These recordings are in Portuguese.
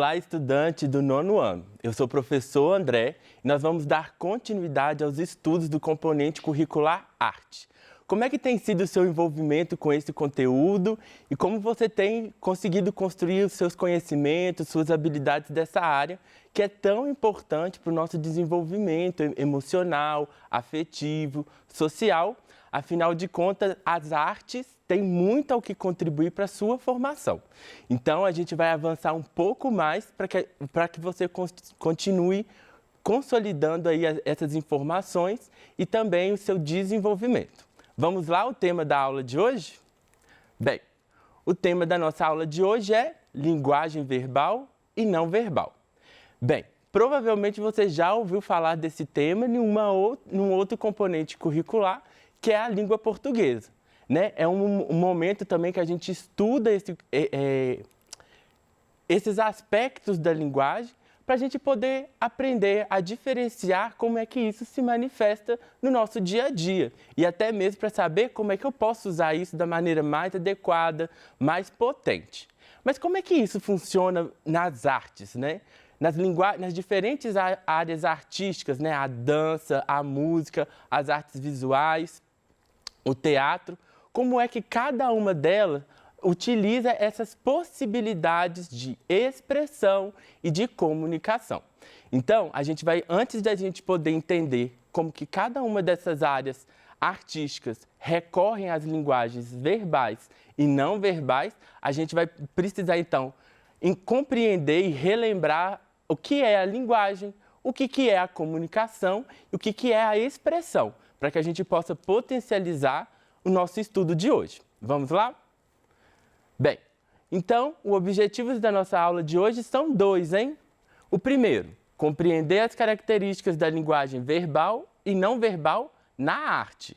Olá, estudante do 9º ano. Eu sou o professor André e nós vamos dar continuidade aos estudos do componente curricular Arte. Como é que tem sido o seu envolvimento com esse conteúdo e como você tem conseguido construir os seus conhecimentos, suas habilidades dessa área, que é tão importante para o nosso desenvolvimento emocional, afetivo, social. Afinal de contas, as artes têm muito ao que contribuir para a sua formação. Então, a gente vai avançar um pouco mais para que você continue consolidando aí essas informações e também o seu desenvolvimento. Vamos lá, o tema da aula de hoje? Bem, o tema da nossa aula de hoje é linguagem verbal e não verbal. Bem, provavelmente você já ouviu falar desse tema num outro componente curricular, que é a língua portuguesa, né? É um momento também que a gente estuda esses aspectos da linguagem para a gente poder aprender a diferenciar como é que isso se manifesta no nosso dia a dia e até mesmo para saber como é que eu posso usar isso da maneira mais adequada, mais potente. Mas como é que isso funciona nas artes, né? Nas diferentes áreas artísticas, né? A dança, a música, as artes visuais, o teatro, como é que cada uma delas utiliza essas possibilidades de expressão e de comunicação. Então, antes da gente poder entender como que cada uma dessas áreas artísticas recorrem às linguagens verbais e não verbais, a gente vai precisar, então, compreender e relembrar o que é a linguagem, o que é a comunicação e o que é a expressão, para que a gente possa potencializar o nosso estudo de hoje. Vamos lá? Bem, então, os objetivos da nossa aula de hoje são dois, hein? O primeiro, compreender as características da linguagem verbal e não verbal na arte.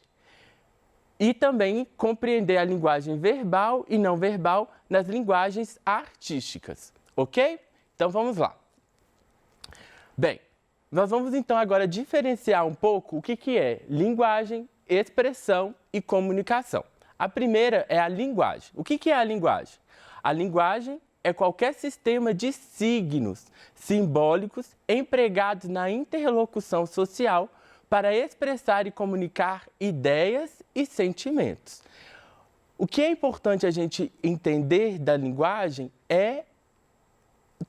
E também compreender a linguagem verbal e não verbal nas linguagens artísticas, ok? Então, vamos lá. Bem, nós vamos então agora diferenciar um pouco o que é linguagem, expressão e comunicação. A primeira é a linguagem. O que é a linguagem? A linguagem é qualquer sistema de signos simbólicos empregados na interlocução social para expressar e comunicar ideias e sentimentos. O que é importante a gente entender da linguagem é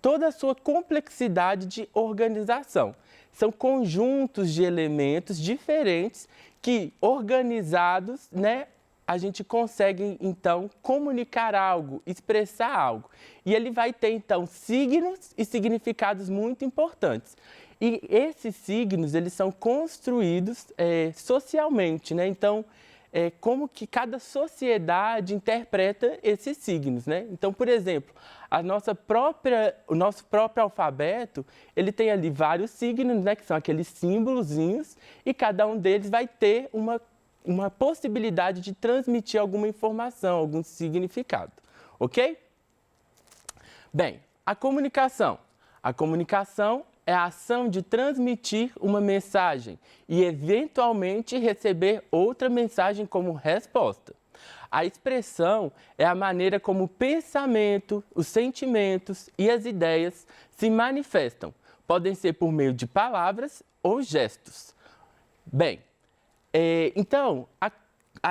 toda a sua complexidade de organização. São conjuntos de elementos diferentes que, organizados, né, a gente consegue, então, comunicar algo, expressar algo. E ele vai ter, então, signos e significados muito importantes. E esses signos, eles são construídos socialmente, né? Então, como que cada sociedade interpreta esses signos, né? Então, por exemplo, o nosso próprio alfabeto, ele tem ali vários signos, né? Que são aqueles símbolozinhos, e cada um deles vai ter uma possibilidade de transmitir alguma informação, algum significado, ok? Bem, a comunicação. A comunicação é a ação de transmitir uma mensagem e, eventualmente, receber outra mensagem como resposta. A expressão é a maneira como o pensamento, os sentimentos e as ideias se manifestam. Podem ser por meio de palavras ou gestos. Bem, então,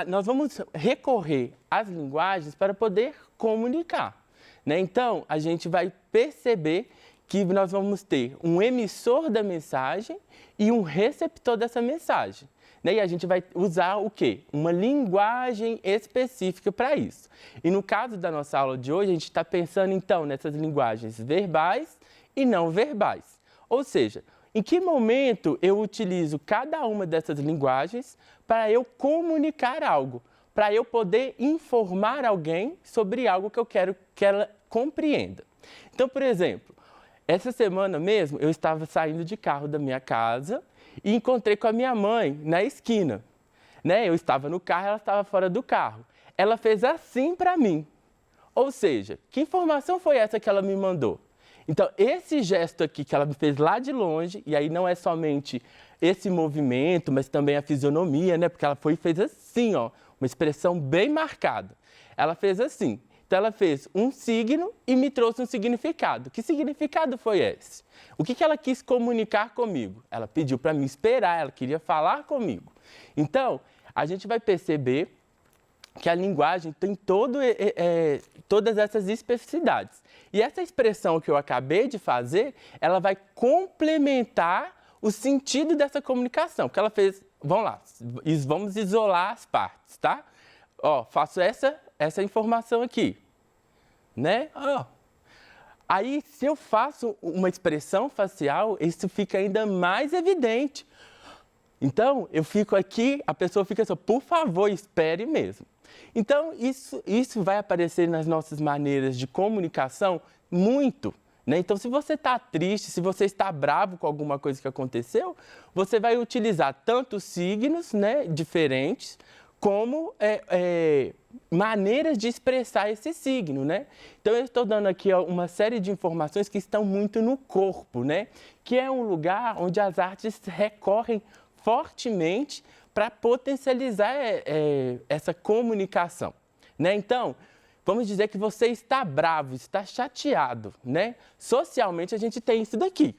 nós vamos recorrer às linguagens para poder comunicar, né? Então, a gente vai perceber que nós vamos ter um emissor da mensagem e um receptor dessa mensagem, né? E a gente vai usar o quê? Uma linguagem específica para isso. E no caso da nossa aula de hoje, a gente está pensando, então, nessas linguagens verbais e não verbais. Ou seja, em que momento eu utilizo cada uma dessas linguagens para eu comunicar algo, para eu poder informar alguém sobre algo que eu quero que ela compreenda. Então, por exemplo, essa semana mesmo eu estava saindo de carro da minha casa e encontrei com a minha mãe na esquina, né? Eu estava no carro, ela estava fora do carro. Ela fez assim para mim. Ou seja, que informação foi essa que ela me mandou? Então, esse gesto aqui que ela me fez lá de longe, e aí não é somente esse movimento, mas também a fisionomia, né? Porque ela fez assim, ó, uma expressão bem marcada. Ela fez assim. Então, ela fez um signo e me trouxe um significado. Que significado foi esse? O que ela quis comunicar comigo? Ela pediu para me esperar, ela queria falar comigo. Então, a gente vai perceber que a linguagem tem todas essas especificidades. E essa expressão que eu acabei de fazer, ela vai complementar o sentido dessa comunicação. Que ela fez, vamos lá, vamos isolar as partes, tá? Ó, faço essa informação aqui, né? Ó. Aí, se eu faço uma expressão facial, isso fica ainda mais evidente. Então, eu fico aqui, a pessoa fica assim, por favor, espere mesmo. Então, isso vai aparecer nas nossas maneiras de comunicação muito, né? Então, se você está triste, se você está bravo com alguma coisa que aconteceu, você vai utilizar tanto signos, né, diferentes, como maneiras de expressar esse signo, né? Então, eu estou dando aqui uma série de informações que estão muito no corpo, né? Que é um lugar onde as artes recorrem fortemente para potencializar essa comunicação, né? Então, vamos dizer que você está bravo, está chateado, né? Socialmente, a gente tem isso daqui.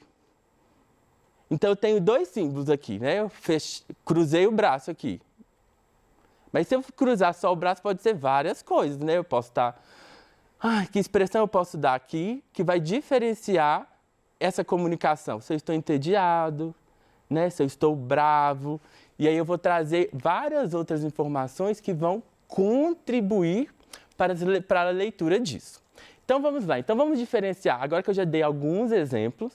Então, eu tenho dois símbolos aqui, né? Eu cruzei o braço aqui. Mas se eu cruzar só o braço, pode ser várias coisas, né? Eu posso estar... que expressão eu posso dar aqui que vai diferenciar essa comunicação? Se eu estou entediado, né? Se eu estou bravo. E aí eu vou trazer várias outras informações que vão contribuir para a leitura disso. Então, vamos lá. Então, vamos diferenciar. Agora que eu já dei alguns exemplos,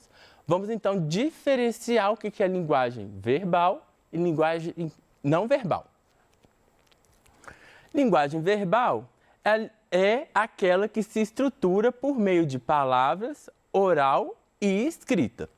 vamos então diferenciar o que é linguagem verbal e linguagem não verbal. Linguagem verbal é aquela que se estrutura por meio de palavras, oral e escrita.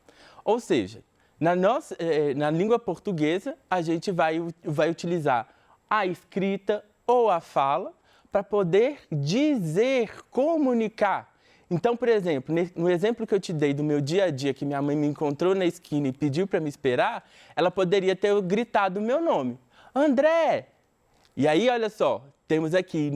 Ou seja, na língua portuguesa, a gente vai utilizar a escrita ou a fala para poder dizer, comunicar. Então, por exemplo, no exemplo que eu te dei do meu dia a dia, que minha mãe me encontrou na esquina e pediu para me esperar, ela poderia ter gritado o meu nome. André! E aí, olha só, temos aqui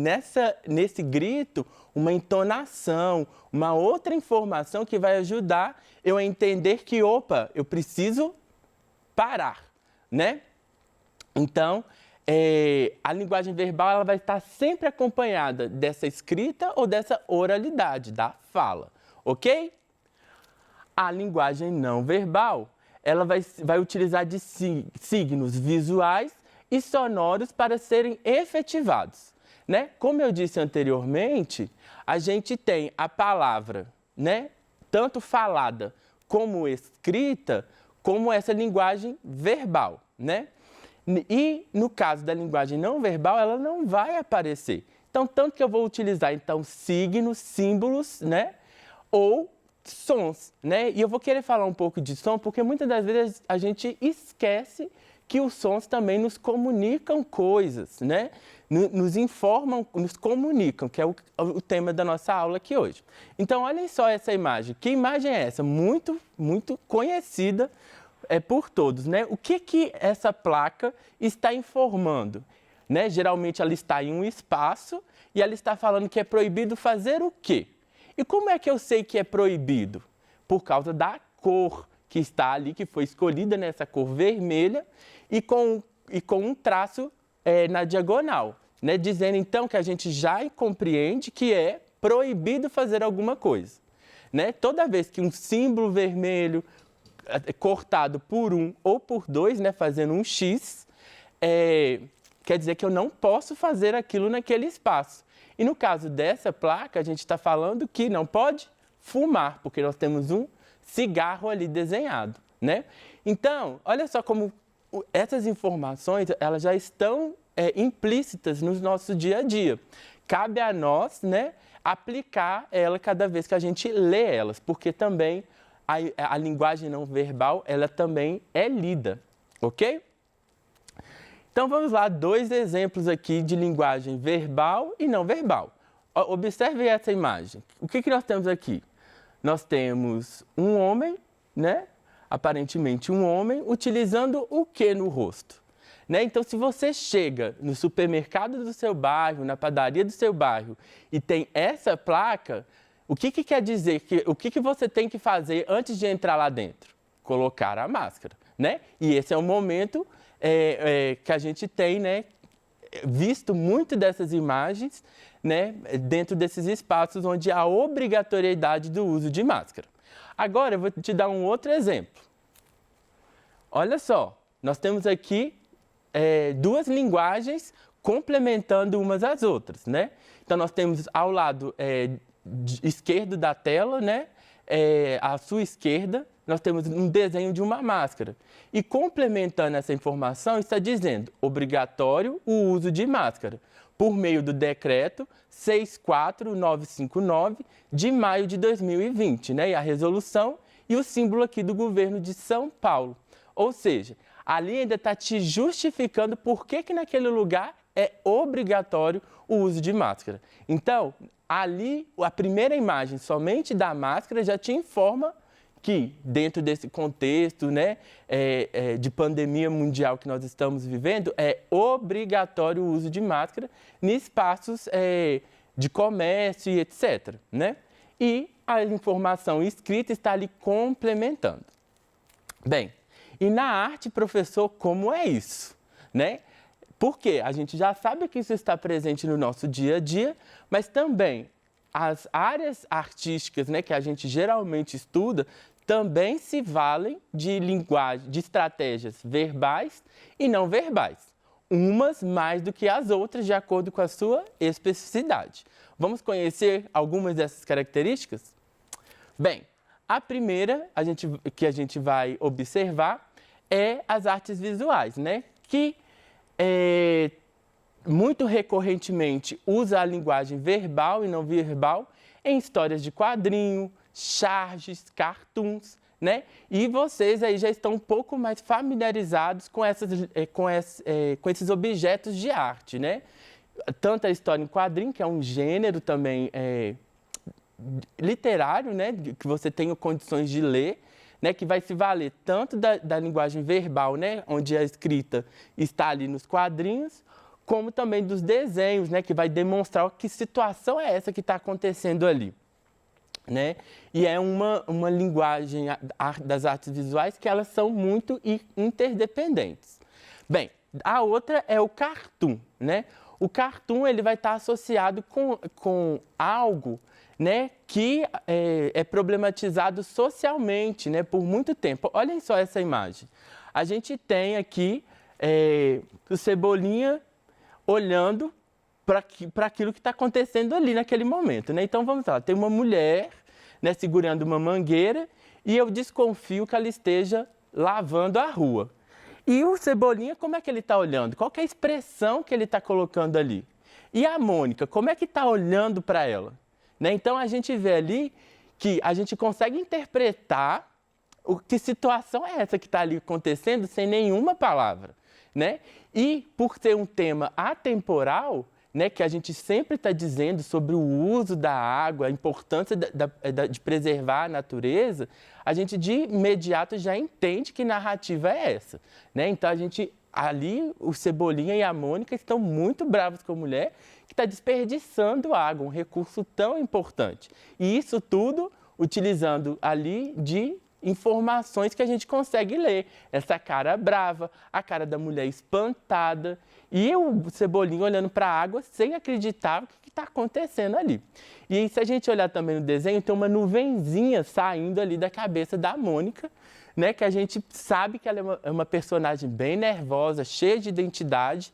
nesse grito uma entonação, uma outra informação que vai ajudar eu a entender que, opa, eu preciso parar, né? Então, a linguagem verbal ela vai estar sempre acompanhada dessa escrita ou dessa oralidade, da fala, ok? A linguagem não verbal, ela vai utilizar de signos visuais e sonoros para serem efetivados, né? Como eu disse anteriormente, a gente tem a palavra, né? Tanto falada como escrita, como essa linguagem verbal, né? E no caso da linguagem não verbal, ela não vai aparecer. Então, tanto que eu vou utilizar então signos, símbolos, né? Ou sons, né? E eu vou querer falar um pouco de som, porque muitas das vezes a gente esquece que os sons também nos comunicam coisas, né? Nos informam, nos comunicam, que é o tema da nossa aula aqui hoje. Então, olhem só essa imagem. Que imagem é essa? Muito, muito conhecida por todos, né? O que essa placa está informando? Né? Geralmente, ela está em um espaço e ela está falando que é proibido fazer o quê? E como é que eu sei que é proibido? Por causa da cor que está ali, que foi escolhida nessa cor vermelha e com um traço na diagonal, né? Dizendo então que a gente já compreende que é proibido fazer alguma coisa, né? Toda vez que um símbolo vermelho cortado por um ou por dois, né, fazendo um X, quer dizer que eu não posso fazer aquilo naquele espaço. E no caso dessa placa, a gente está falando que não pode fumar, porque nós temos um cigarro ali desenhado, né? Então, olha só como essas informações, elas já estão implícitas no nosso dia a dia. Cabe a nós, né, aplicar ela cada vez que a gente lê elas, porque também a linguagem não verbal, ela também é lida, ok? Então, vamos lá, 2 exemplos aqui de linguagem verbal e não verbal. Observe essa imagem. O que nós temos aqui? Nós temos um homem, né? Aparentemente um homem, utilizando o que no rosto? né? Então, se você chega no supermercado do seu bairro, na padaria do seu bairro e tem essa placa, o que quer dizer? O que você tem que fazer antes de entrar lá dentro? Colocar a máscara, né? E esse é o momento que a gente tem, né, visto muito dessas imagens, né, dentro desses espaços onde há obrigatoriedade do uso de máscara. Agora, eu vou te dar um outro exemplo. Olha só, nós temos aqui duas linguagens complementando umas às outras, né? Então, nós temos ao lado esquerdo da tela, né, à sua esquerda, nós temos um desenho de uma máscara. E complementando essa informação, está dizendo obrigatório o uso de máscara, por meio do decreto 64959 de maio de 2020, né? E a resolução e o símbolo aqui do governo de São Paulo. Ou seja, ali ainda está te justificando por que naquele lugar é obrigatório o uso de máscara. Então, ali, a primeira imagem somente da máscara já te informa que, dentro desse contexto, né, de pandemia mundial que nós estamos vivendo, é obrigatório o uso de máscara em espaços de comércio e etc., né? E a informação escrita está ali complementando. Bem, e na arte, professor, como é isso, né? Porque a gente já sabe que isso está presente no nosso dia a dia, mas também as áreas artísticas, né, que a gente geralmente estuda, também se valem de linguagem, de estratégias verbais e não verbais, umas mais do que as outras, de acordo com a sua especificidade. Vamos conhecer algumas dessas características? Bem, a primeira que a gente vai observar é as artes visuais, né? Que muito recorrentemente usa a linguagem verbal e não verbal em histórias de quadrinho, charges, cartoons, né? E vocês aí já estão um pouco mais familiarizados com esses objetos de arte, né? Tanto a história em quadrinho, que é um gênero também literário, né? Que você tenha condições de ler, né, que vai se valer tanto da linguagem verbal, né, onde a escrita está ali nos quadrinhos, como também dos desenhos, né, que vai demonstrar que situação é essa que está acontecendo ali, né? E é uma linguagem das artes visuais que elas são muito interdependentes. Bem, a outra é o cartoon, né? O cartoon ele vai estar associado com algo, né, que é problematizado socialmente, né, por muito tempo. Olhem só essa imagem. A gente tem aqui o Cebolinha olhando para aquilo que está acontecendo ali naquele momento, né? Então, vamos lá. Tem uma mulher, né, segurando uma mangueira e eu desconfio que ela esteja lavando a rua. E o Cebolinha, como é que ele está olhando? Qual que é a expressão que ele está colocando ali? E a Mônica, como é que está olhando para ela? Né? Então, a gente vê ali que a gente consegue interpretar que situação é essa que está ali acontecendo sem nenhuma palavra, né? E por ser um tema atemporal, né, que a gente sempre está dizendo sobre o uso da água, a importância de preservar a natureza, a gente de imediato já entende que narrativa é essa, né? Então, ali, o Cebolinha e a Mônica estão muito bravos com a mulher que está desperdiçando água, um recurso tão importante. E isso tudo utilizando ali de informações que a gente consegue ler. Essa cara brava, a cara da mulher espantada e o Cebolinha olhando para a água sem acreditar o que está acontecendo ali. E aí, se a gente olhar também no desenho, tem uma nuvenzinha saindo ali da cabeça da Mônica, né, que a gente sabe que ela é uma personagem bem nervosa, cheia de identidade.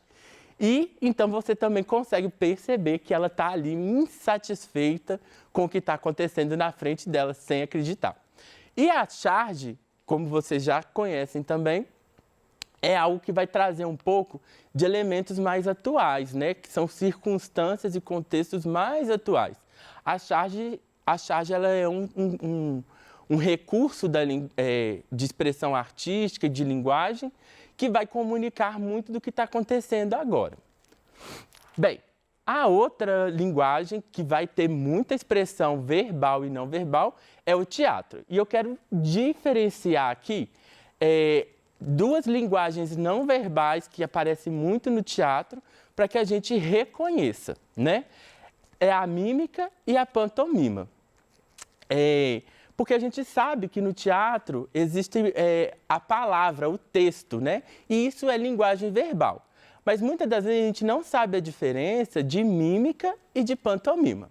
E então você também consegue perceber que ela está ali insatisfeita com o que está acontecendo na frente dela, sem acreditar. E a charge, como vocês já conhecem também, é algo que vai trazer um pouco de elementos mais atuais, né? Que são circunstâncias e contextos mais atuais. A charge ela é um recurso de expressão artística e de linguagem que vai comunicar muito do que está acontecendo agora. Bem, a outra linguagem que vai ter muita expressão verbal e não verbal é o teatro. E eu quero diferenciar aqui duas linguagens não verbais que aparecem muito no teatro para que a gente reconheça, né? É a mímica e a pantomima. Porque a gente sabe que no teatro existe a palavra, o texto, né? E isso é linguagem verbal. Mas muitas das vezes a gente não sabe a diferença de mímica e de pantomima.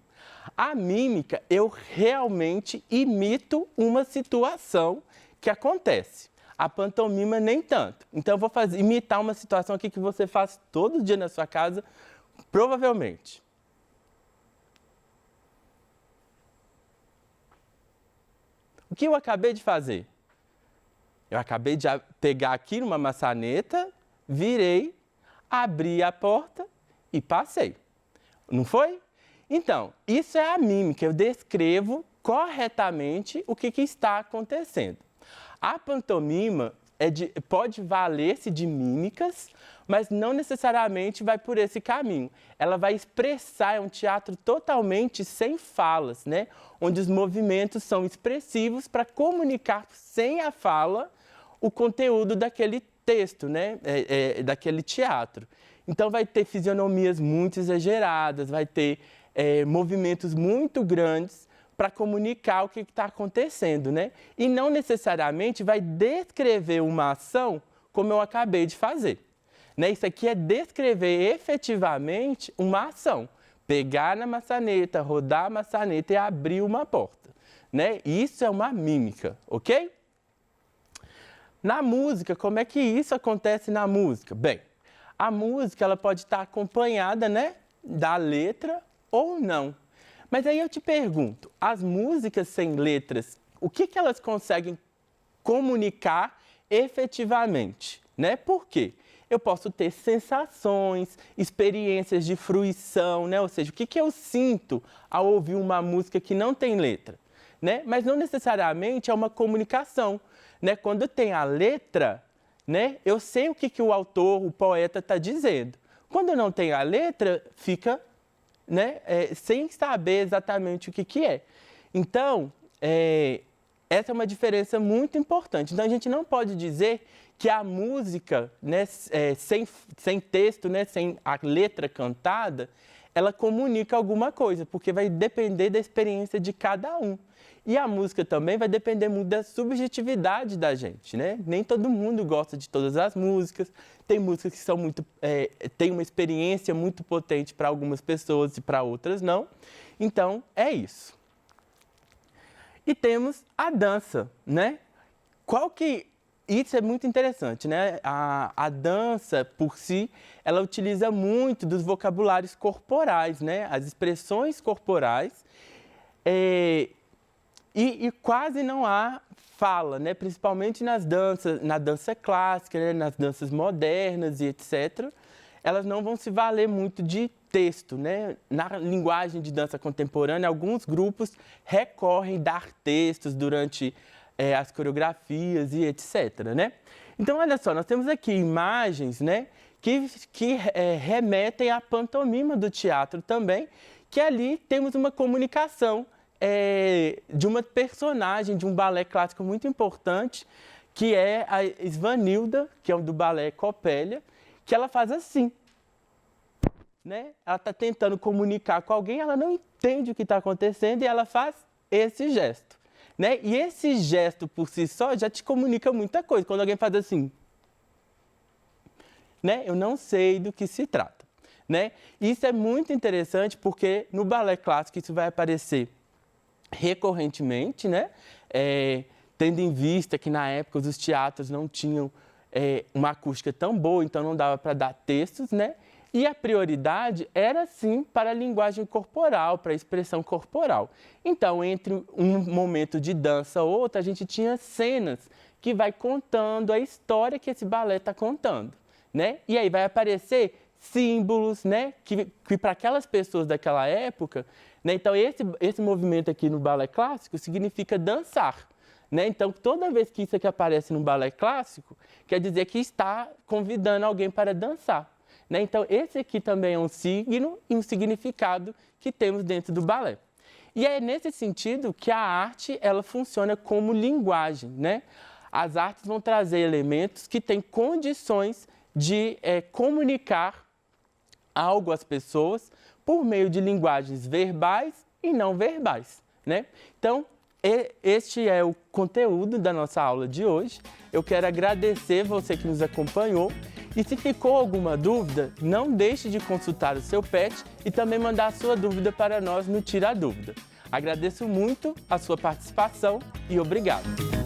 A mímica, eu realmente imito uma situação que acontece. A pantomima, nem tanto. Então, eu vou imitar uma situação aqui que você faz todo dia na sua casa, provavelmente. O que eu acabei de fazer? Eu acabei de pegar aqui numa maçaneta, virei, abri a porta e passei. Não foi? Então, isso é a mímica. Eu descrevo corretamente o que está acontecendo. A pantomima pode valer-se de mímicas, mas não necessariamente vai por esse caminho. Ela vai expressar, é um teatro totalmente sem falas, né? Onde os movimentos são expressivos para comunicar sem a fala o conteúdo daquele texto, né? Daquele teatro. Então vai ter fisionomias muito exageradas, vai ter movimentos muito grandes para comunicar o que está acontecendo, né? E não necessariamente vai descrever uma ação como eu acabei de fazer. Né? Isso aqui é descrever efetivamente uma ação. Pegar na maçaneta, rodar a maçaneta e abrir uma porta. Né? Isso é uma mímica, ok? Na música, como é que isso acontece na música? Bem, a música ela pode estar acompanhada, né, da letra ou não. Mas aí eu te pergunto, as músicas sem letras, o que elas conseguem comunicar efetivamente? Né? Por quê? Eu posso ter sensações, experiências de fruição, né? Ou seja, o que eu sinto ao ouvir uma música que não tem letra? Né? Mas não necessariamente é uma comunicação. Né? Quando tem a letra, né, eu sei o que o autor, o poeta está dizendo. Quando não tem a letra, fica... Né? Sem saber exatamente o que é. Então, essa é uma diferença muito importante. Então, a gente não pode dizer que a música, né, sem texto, né, sem a letra cantada, ela comunica alguma coisa, porque vai depender da experiência de cada um. E a música também vai depender muito da subjetividade da gente, né? Nem todo mundo gosta de todas as músicas. Tem músicas que são têm uma experiência muito potente para algumas pessoas e para outras não. Então, é isso. E temos a dança, né? Isso é muito interessante, né? A dança, por si, ela utiliza muito dos vocabulários corporais, né? As expressões corporais. E quase não há fala, né? Principalmente nas danças, na dança clássica, né? Nas danças modernas e etc. Elas não vão se valer muito de texto, né? Na linguagem de dança contemporânea, alguns grupos recorrem a dar textos durante as coreografias e etc. Né? Então, olha só, nós temos aqui imagens, né? que remetem à pantomima do teatro também, que ali temos uma comunicação de uma personagem de um balé clássico muito importante, que é a Svanilda, que é do balé Copélia, que ela faz assim. Né? Ela está tentando comunicar com alguém, ela não entende o que está acontecendo e ela faz esse gesto. Né? E esse gesto por si só já te comunica muita coisa. Quando alguém faz assim, né? Eu não sei do que se trata. Né? Isso é muito interessante porque no balé clássico isso vai aparecer recorrentemente, né? Tendo em vista que na época os teatros não tinham uma acústica tão boa, então não dava para dar textos, né? E a prioridade era sim para a linguagem corporal, para a expressão corporal. Então, entre um momento de dança ou outro, a gente tinha cenas que vai contando a história que esse balé está contando, né? E aí vai aparecer símbolos, né? Que para aquelas pessoas daquela época, né? Então, esse movimento aqui no balé clássico significa dançar. Né? Então, toda vez que isso aqui aparece no balé clássico, quer dizer que está convidando alguém para dançar. Né? Então, esse aqui também é um signo e um significado que temos dentro do balé. E é nesse sentido que a arte ela funciona como linguagem. Né? as artes vão trazer elementos que têm condições de comunicar algo às pessoas por meio de linguagens verbais e não verbais, né? Então, este é o conteúdo da nossa aula de hoje. Eu quero agradecer você que nos acompanhou. E se ficou alguma dúvida, não deixe de consultar o seu pet e também mandar a sua dúvida para nós no Tira a Dúvida. Agradeço muito a sua participação e obrigado!